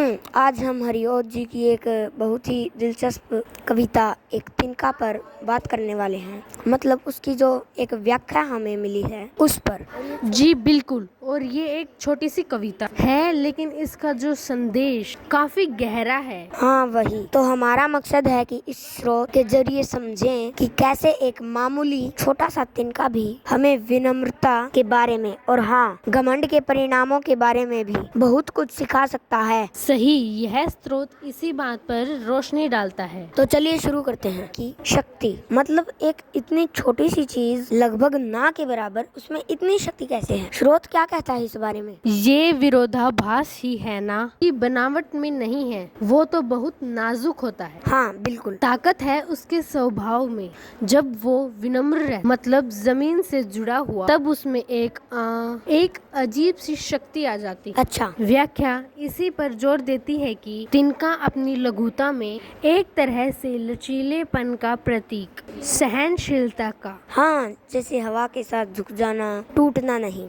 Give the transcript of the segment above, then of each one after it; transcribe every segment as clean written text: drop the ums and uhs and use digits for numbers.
आज हम हरिओत जी की एक बहुत ही दिलचस्प कविता एक तिनका पर बात करने वाले हैं। मतलब उसकी जो एक व्याख्या हमें मिली है उस पर। जी बिल्कुल। और ये एक छोटी सी कविता है, लेकिन इसका जो संदेश काफी गहरा है। हाँ वही तो हमारा मकसद है कि इस स्रोत के जरिए समझें कि कैसे एक मामूली छोटा सा तिनका भी हमें विनम्रता के बारे में और हाँ घमंड के परिणामों के बारे में भी बहुत कुछ सिखा सकता है। सही, यह स्रोत इसी बात पर रोशनी डालता है। तो चलिए शुरू करते हैं कि शक्ति मतलब एक इतनी छोटी सी चीज लगभग ना के बराबर, उसमें इतनी शक्ति कैसे है? स्रोत क्या कहता है इस बारे में? ये विरोधाभास ही है ना कि बनावट में नहीं है, वो तो बहुत नाजुक होता है। हाँ बिल्कुल। ताकत है उसके स्वभाव में। जब वो विनम्र है मतलब जमीन से जुड़ा हुआ, तब उसमें एक अजीब सी शक्ति आ जाती है। अच्छा। व्याख्या इसी पर जोर देती है कि तिनका अपनी लघुता में एक तरह से लचीलेपन का प्रतीक, सहनशीलता का। हाँ, जैसे हवा के साथ झुक जाना, टूटना नहीं।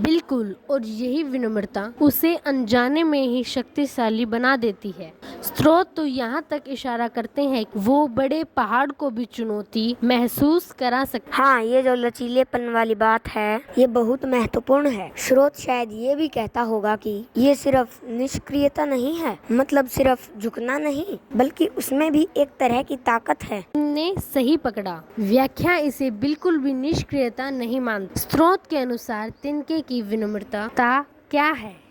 बिल्कुल, और यही विनम्रता उसे अनजाने में ही शक्तिशाली बना देती है। स्रोत तो यहाँ तक इशारा करते हैं कि वो बड़े पहाड़ को भी चुनौती महसूस करा सकते। हाँ, ये जो लचीलेपन वाली बात है ये बहुत महत्वपूर्ण है। स्रोत शायद ये भी कहता होगा कि ये सिर्फ निष्क्रियता नहीं है, मतलब सिर्फ झुकना नहीं, बल्कि उसमें भी एक तरह की ताकत है। ने सही पकड़ा। व्याख्या इसे बिल्कुल भी निष्क्रियता नहीं मानती। स्रोत के अनुसार तिनके की विनम्रता क्या है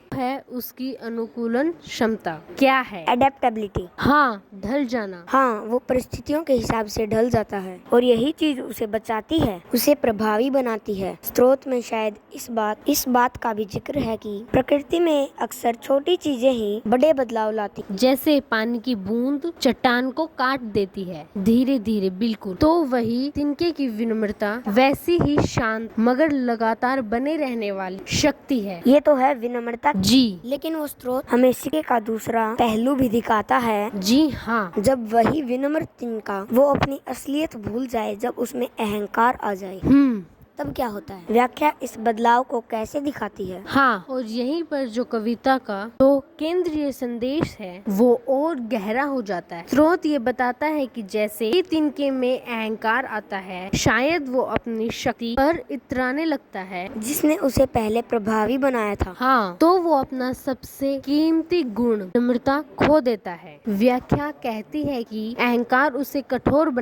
उसकी अनुकूलन क्षमता। क्या है? एडेप्टेबिलिटी। हाँ, ढल जाना। हाँ, वो परिस्थितियों के हिसाब से ढल जाता है और यही चीज उसे बचाती है, उसे प्रभावी बनाती है। स्रोत में शायद इस बात का भी जिक्र है कि प्रकृति में अक्सर छोटी चीजें ही बड़े बदलाव लाती। जैसे पानी की बूंद चट्टान को काट देती है धीरे धीरे। बिल्कुल, तो वही तिनके की विनम्रता वैसी ही शांत मगर लगातार बने रहने वाली शक्ति है। ये तो है विनम्रता जी, लेकिन वो स्रोत हमें सिक्के का दूसरा पहलू भी दिखाता है। जी हाँ। जब वही विनम्र तिनका वो अपनी असलियत भूल जाए, जब उसमें अहंकार आ जाए, तब क्या होता है? व्याख्या इस बदलाव को कैसे दिखाती है? हाँ, और यहीं पर जो कविता का तो केंद्रीय संदेश है वो और गहरा हो जाता है। स्रोत ये बताता है कि जैसे ही तिनके में अहंकार आता है, शायद वो अपनी शक्ति पर इतराने लगता है जिसने उसे पहले प्रभावी बनाया था। हाँ, तो वो अपना सबसे कीमती गुण विनम्रता खो देता है। व्याख्या कहती है कि अहंकार उसे कठोर